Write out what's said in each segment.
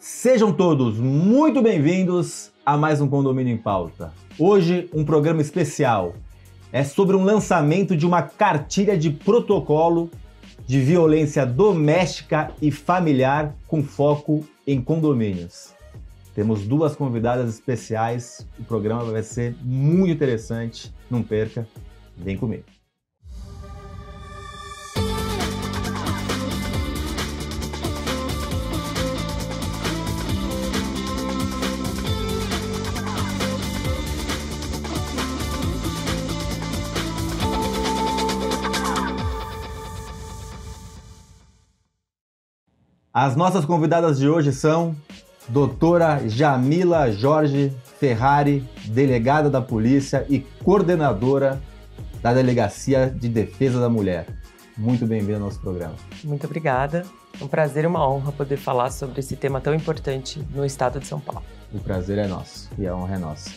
Sejam todos muito bem-vindos a mais um Condomínio em Pauta. Hoje, um programa especial. É sobre um lançamento de uma cartilha de protocolo de violência doméstica e familiar com foco em condomínios. Temos duas convidadas especiais, o programa vai ser muito interessante, não perca, vem comigo. As nossas convidadas de hoje são doutora Jamila Jorge Ferrari, delegada da polícia e coordenadora da Delegacia de Defesa da Mulher. Muito bem-vinda ao nosso programa. Muito obrigada. É um prazer e uma honra poder falar sobre esse tema tão importante no estado de São Paulo. O prazer é nosso e a honra é nossa.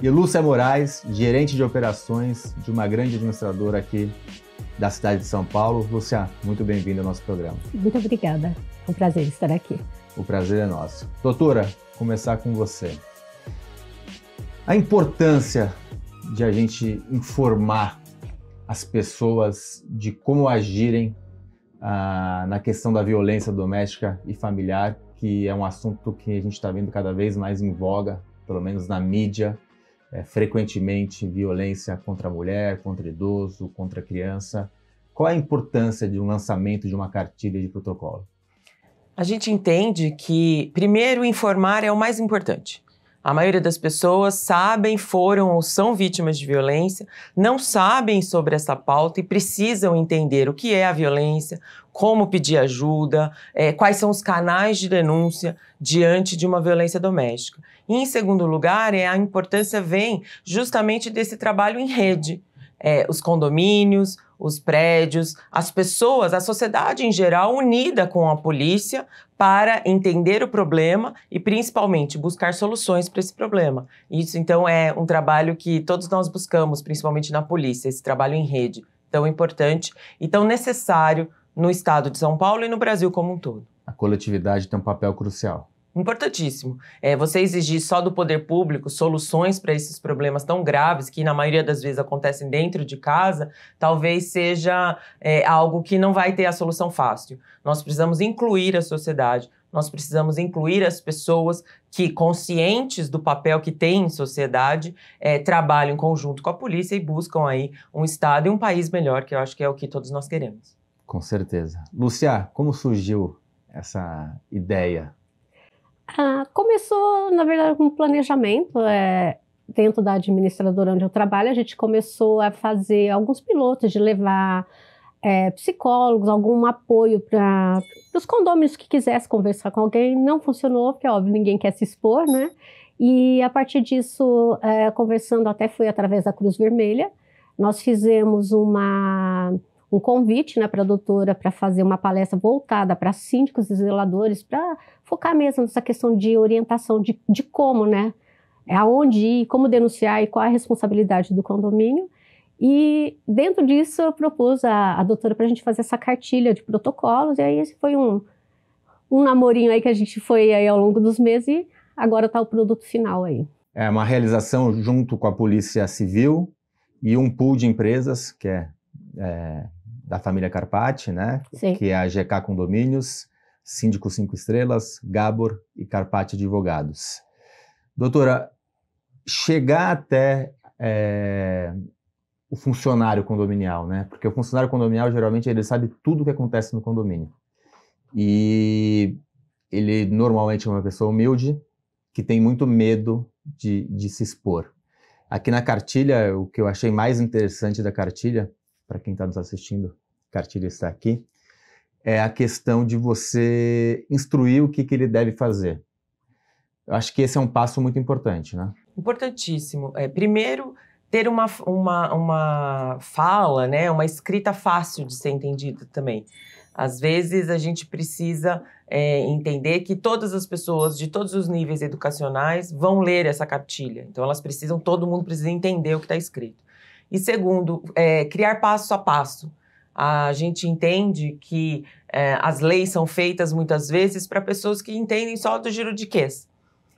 E Lúcia Moraes, gerente de operações de uma grande administradora aqui da cidade de São Paulo. Lúcia, muito bem-vinda ao nosso programa. Muito obrigada. É um prazer estar aqui. O prazer é nosso. Doutora, começar com você. A importância de a gente informar as pessoas de como agirem na questão da violência doméstica e familiar, que é um assunto que a gente está vendo cada vez mais em voga, pelo menos na mídia, frequentemente violência contra a mulher, contra idoso, contra a criança. Qual é a importância de um lançamento de uma cartilha de protocolo? A gente entende que, primeiro, informar é o mais importante. A maioria das pessoas sabem, foram ou são vítimas de violência, não sabem sobre essa pauta e precisam entender o que é a violência, como pedir ajuda, quais são os canais de denúncia diante de uma violência doméstica. E, em segundo lugar, a importância vem justamente desse trabalho em rede. Os condomínios, os prédios, as pessoas, a sociedade em geral unida com a polícia para entender o problema e principalmente buscar soluções para esse problema. Isso então é um trabalho que todos nós buscamos, principalmente na polícia, esse trabalho em rede tão importante e tão necessário no estado de São Paulo e no Brasil como um todo. A coletividade tem um papel crucial. Importantíssimo. Você exigir só do poder público soluções para esses problemas tão graves que na maioria das vezes acontecem dentro de casa, talvez seja algo que não vai ter a solução fácil. Nós precisamos incluir a sociedade, nós precisamos incluir as pessoas que, conscientes do papel que têm em sociedade, trabalham em conjunto com a polícia e buscam aí um estado e um país melhor, que eu acho que é o que todos nós queremos. Com certeza. Lúcia, como surgiu essa ideia? Começou, na verdade, com um planejamento. Dentro da administradora onde eu trabalho, a gente começou a fazer alguns pilotos de levar psicólogos, algum apoio para os condôminos que quisessem conversar com alguém. Não funcionou, porque, óbvio, ninguém quer se expor, né? E, a partir disso, conversando, até foi através da Cruz Vermelha, nós fizemos um convite, né, para a doutora para fazer uma palestra voltada para síndicos e zeladores, para focar mesmo nessa questão de orientação de como, né, aonde ir, como denunciar e qual a responsabilidade do condomínio. E dentro disso eu propus a doutora para a gente fazer essa cartilha de protocolos, e aí esse foi um namorinho aí que a gente foi aí ao longo dos meses e agora está o produto final aí. É uma realização junto com a Polícia Civil e um pool de empresas que é da família Carpati, né? Sim. Que é a GK Condomínios, Síndico 5 Estrelas, Gabor e Carpati Advogados. Doutora, chegar até o funcionário condominial, né? Porque o funcionário condominial, geralmente, ele sabe tudo o que acontece no condomínio. E ele, normalmente, é uma pessoa humilde que tem muito medo de se expor. Aqui na cartilha, o que eu achei mais interessante da cartilha, para quem está nos assistindo, a cartilha está aqui, é a questão de você instruir o que ele deve fazer. Eu acho que esse é um passo muito importante, né? Importantíssimo. Primeiro, ter uma fala, né, uma escrita fácil de ser entendida também. Às vezes, a gente precisa entender que todas as pessoas de todos os níveis educacionais vão ler essa cartilha. Então, todo mundo precisa entender o que está escrito. E segundo, criar passo a passo. A gente entende que as leis são feitas muitas vezes para pessoas que entendem só do juridiquês.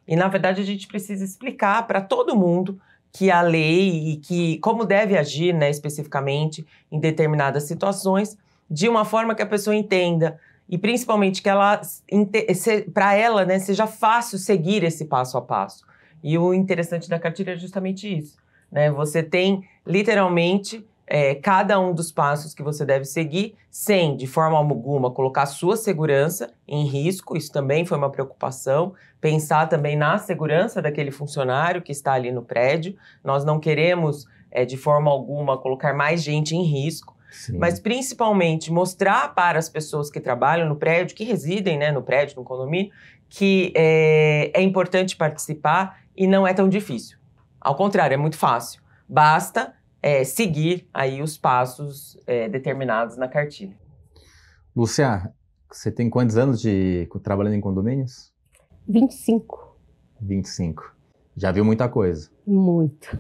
E, na verdade, a gente precisa explicar para todo mundo que a lei e que como deve agir, né, especificamente em determinadas situações, de uma forma que a pessoa entenda e principalmente que ela, para ela, né, seja fácil seguir esse passo a passo. E o interessante da cartilha é justamente isso, né? Você tem literalmente cada um dos passos que você deve seguir, sem, de forma alguma, colocar a sua segurança em risco. Isso também foi uma preocupação. Pensar também na segurança daquele funcionário que está ali no prédio. Nós não queremos, de forma alguma, colocar mais gente em risco. Sim. Mas, principalmente, mostrar para as pessoas que trabalham no prédio, que residem, né, no prédio, no condomínio, que é importante participar e não é tão difícil. Ao contrário, é muito fácil. Basta seguir aí os passos determinados na cartilha. Lúcia, você tem quantos anos trabalhando em condomínios? 25. 25. Já viu muita coisa? Muito,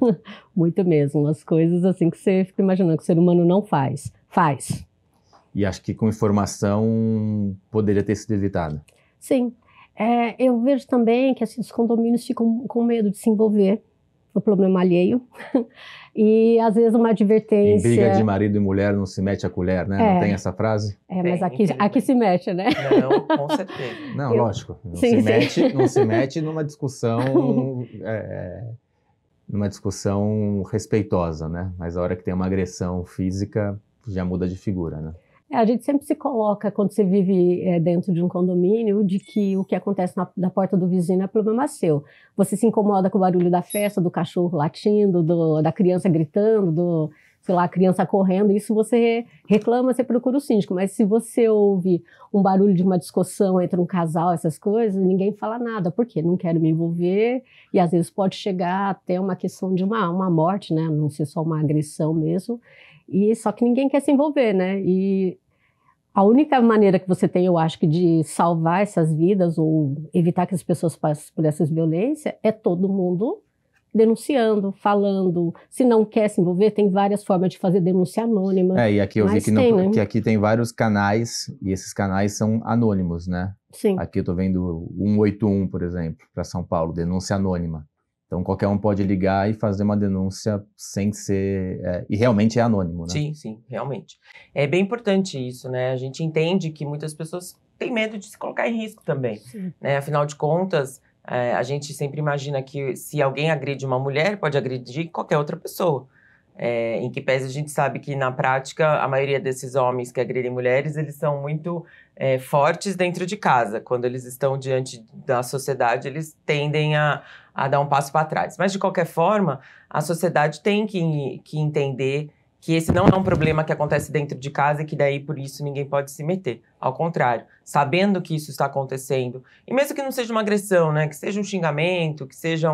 muito mesmo. As coisas assim que você fica imaginando que o ser humano não faz. Faz. E acho que com informação poderia ter sido evitado. Sim. Eu vejo também que assim, os condomínios ficam com medo de se envolver no problema alheio. E às vezes uma advertência... Em briga de marido e mulher não se mete a colher, né? Não tem essa frase? Mas aqui se mete, né? Não, com certeza. Não, lógico. Não se mete numa discussão... numa discussão respeitosa, né? Mas a hora que tem uma agressão física, já muda de figura, né? A gente sempre se coloca, quando você vive dentro de um condomínio, de que o que acontece na porta do vizinho é problema seu. Você se incomoda com o barulho da festa, do cachorro latindo, da criança gritando, a criança correndo. Isso você reclama, você procura o síndico. Mas se você ouve um barulho de uma discussão entre um casal, essas coisas, ninguém fala nada. Por quê? Não quero me envolver. E às vezes pode chegar até uma questão de uma morte, né? Não ser só uma agressão mesmo. E só que ninguém quer se envolver, né? E a única maneira que você tem, eu acho, que de salvar essas vidas ou evitar que as pessoas passem por essas violências é todo mundo denunciando, falando. Se não quer se envolver, tem várias formas de fazer denúncia anônima. E aqui eu vi que aqui tem vários canais, e esses canais são anônimos, né? Sim. Aqui eu tô vendo 181, por exemplo, para São Paulo, denúncia anônima. Então, qualquer um pode ligar e fazer uma denúncia sem ser... e realmente é anônimo, né? Sim, realmente. É bem importante isso, né? A gente entende que muitas pessoas têm medo de se colocar em risco também, né? Afinal de contas, a gente sempre imagina que se alguém agride uma mulher, pode agredir qualquer outra pessoa. Em que pese a gente sabe que, na prática, a maioria desses homens que agridem mulheres, eles são muito fortes dentro de casa. Quando eles estão diante da sociedade, eles tendem a dar um passo para trás. Mas, de qualquer forma, a sociedade tem que entender que esse não é um problema que acontece dentro de casa e que daí, por isso, ninguém pode se meter. Ao contrário, sabendo que isso está acontecendo, e mesmo que não seja uma agressão, né, que seja um xingamento, que seja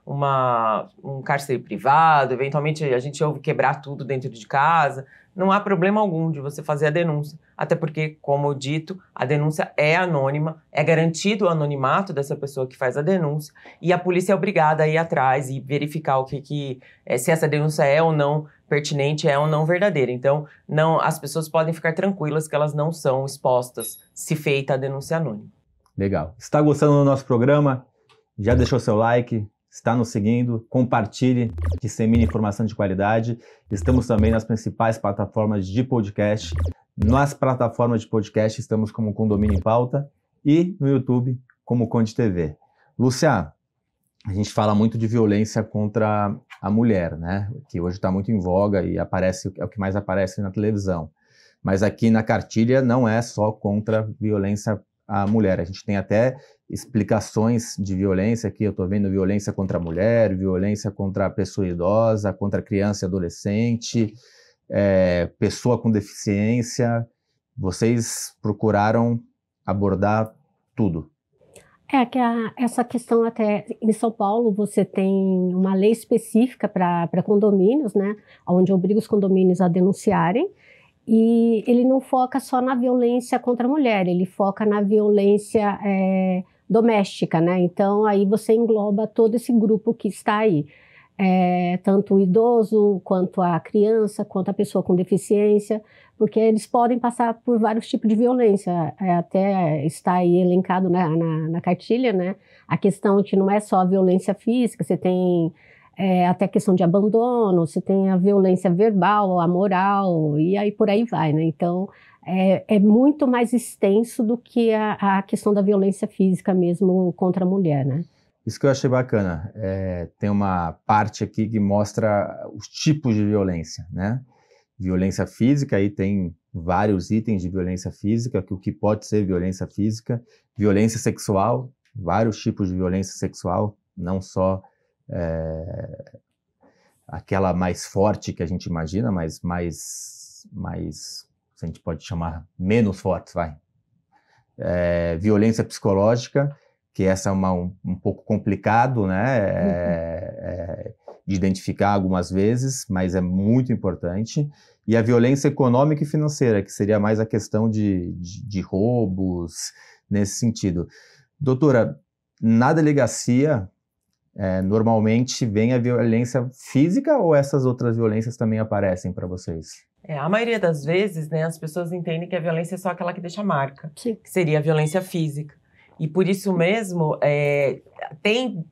um cárcere privado, eventualmente a gente ouve quebrar tudo dentro de casa, não há problema algum de você fazer a denúncia. Até porque, como dito, a denúncia é anônima, é garantido o anonimato dessa pessoa que faz a denúncia, e a polícia é obrigada a ir atrás e verificar se essa denúncia é ou não pertinente, é ou não verdadeira. Então, as pessoas podem ficar tranquilas que elas não são expostas se feita a denúncia anônima. Legal. Está gostando do nosso programa? Já deixou seu like? Está nos seguindo? Compartilhe, dissemine informação de qualidade. Estamos também nas principais plataformas de podcast. Nas plataformas de podcast estamos como Condomínio em Pauta e no YouTube como Conde TV. Lúcia, a gente fala muito de violência contra a mulher, né? Que hoje está muito em voga e é o que mais aparece na televisão. Mas aqui na cartilha não é só contra violência à mulher. A gente tem até explicações de violência aqui. Eu estou vendo violência contra a mulher, violência contra a pessoa idosa, contra a criança e adolescente, pessoa com deficiência. Vocês procuraram abordar tudo. Essa questão até em São Paulo você tem uma lei específica para condomínios, né, onde obriga os condomínios a denunciarem, e ele não foca só na violência contra a mulher, ele foca na violência doméstica, né, então aí você engloba todo esse grupo que está aí. tanto o idoso, quanto a criança, quanto a pessoa com deficiência, porque eles podem passar por vários tipos de violência, até está aí elencado na cartilha, né? A questão que não é só a violência física, você tem até a questão de abandono, você tem a violência verbal, a moral, e aí por aí vai, né? Então, é muito mais extenso do que a questão da violência física mesmo contra a mulher, né? Isso que eu achei bacana. Tem uma parte aqui que mostra os tipos de violência, né? Violência física, aí tem vários itens de violência física, o que pode ser violência física. Violência sexual, vários tipos de violência sexual, não só aquela mais forte que a gente imagina, mas mais a gente pode chamar menos fortes, vai. Violência psicológica, que essa é um pouco complicado, né, de identificar algumas vezes, mas é muito importante. E a violência econômica e financeira, que seria mais a questão de roubos, nesse sentido. Doutora, na delegacia, normalmente vem a violência física ou essas outras violências também aparecem para vocês? A maioria das vezes, né, as pessoas entendem que a violência é só aquela que deixa marca, Sim. que seria a violência física. E por isso mesmo,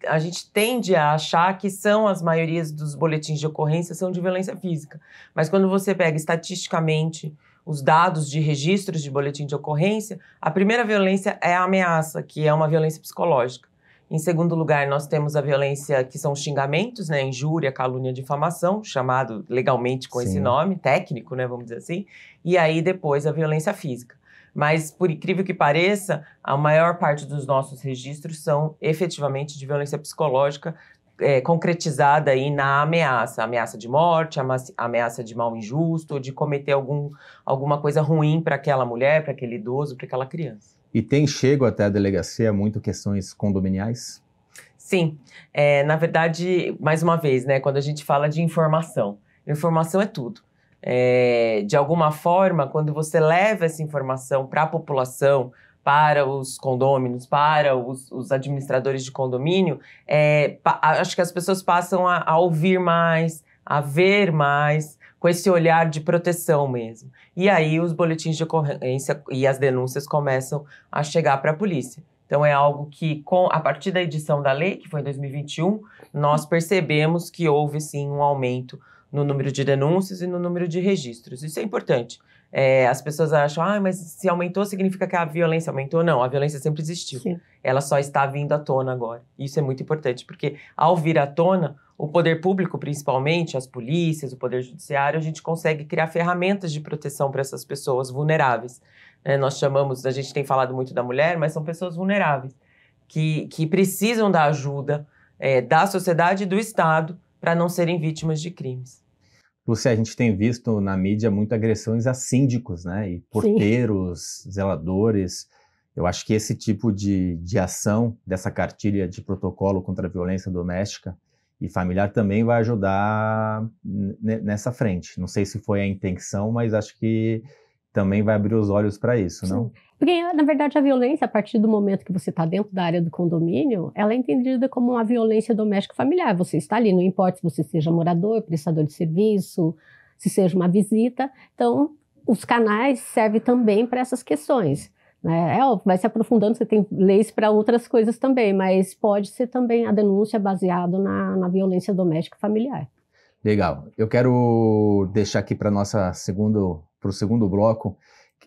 a gente tende a achar que as maiorias dos boletins de ocorrência são de violência física. Mas quando você pega estatisticamente os dados de registros de boletim de ocorrência, a primeira violência é a ameaça, que é uma violência psicológica. Em segundo lugar, nós temos a violência que são xingamentos, né, injúria, calúnia, difamação, chamado legalmente com esse nome, técnico, né, vamos dizer assim. E aí depois a violência física. Mas, por incrível que pareça, a maior parte dos nossos registros são efetivamente de violência psicológica, concretizada aí na ameaça de morte, ameaça de mal injusto, de cometer alguma coisa ruim para aquela mulher, para aquele idoso, para aquela criança. E tem chego até a delegacia muito questões condominiais? Sim, na verdade, mais uma vez, né, quando a gente fala de informação é tudo. De alguma forma, quando você leva essa informação para a população, para os condôminos, para os administradores de condomínio, acho que as pessoas passam a ouvir mais, a ver mais, com esse olhar de proteção mesmo. E aí os boletins de ocorrência e as denúncias começam a chegar para a polícia. Então é algo que, a partir da edição da lei, que foi em 2021, nós percebemos que houve sim um aumento no número de denúncias e no número de registros. Isso é importante. As pessoas acham, mas se aumentou significa que a violência aumentou? Não, a violência sempre existiu. Sim. Ela só está vindo à tona agora. Isso é muito importante, porque ao vir à tona, o poder público, principalmente, as polícias, o poder judiciário, a gente consegue criar ferramentas de proteção para essas pessoas vulneráveis. Nós chamamos, a gente tem falado muito da mulher, mas são pessoas vulneráveis, que precisam da ajuda da sociedade e do Estado para não serem vítimas de crimes. Lúcia, a gente tem visto na mídia muitas agressões a síndicos, né? E porteiros, zeladores. Eu acho que esse tipo de ação dessa cartilha de protocolo contra a violência doméstica e familiar também vai ajudar nessa frente. Não sei se foi a intenção, mas acho que também vai abrir os olhos para isso, Sim. não? Porque, na verdade, a violência, a partir do momento que você está dentro da área do condomínio, ela é entendida como uma violência doméstica familiar. Você está ali, não importa se você seja morador, prestador de serviço, se seja uma visita. Então, os canais servem também para essas questões. Né? Vai se aprofundando, você tem leis para outras coisas também, mas pode ser também a denúncia baseada na violência doméstica familiar. Legal. Eu quero deixar aqui para o segundo bloco,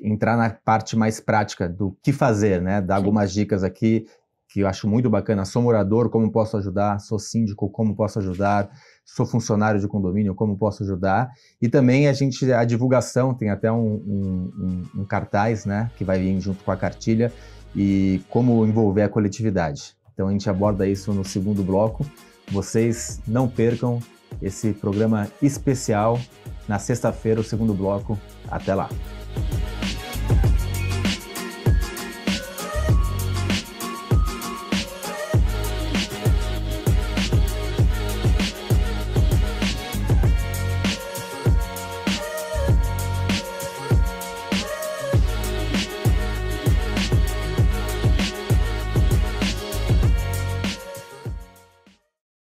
entrar na parte mais prática do que fazer, né? Dar algumas dicas aqui que eu acho muito bacana. Sou morador, como posso ajudar? Sou síndico, como posso ajudar? Sou funcionário de condomínio, como posso ajudar? E também a divulgação, tem até um cartaz, né? Que vai vir junto com a cartilha e como envolver a coletividade. Então a gente aborda isso no segundo bloco. Vocês não percam esse programa especial na sexta-feira, o segundo bloco. Até lá!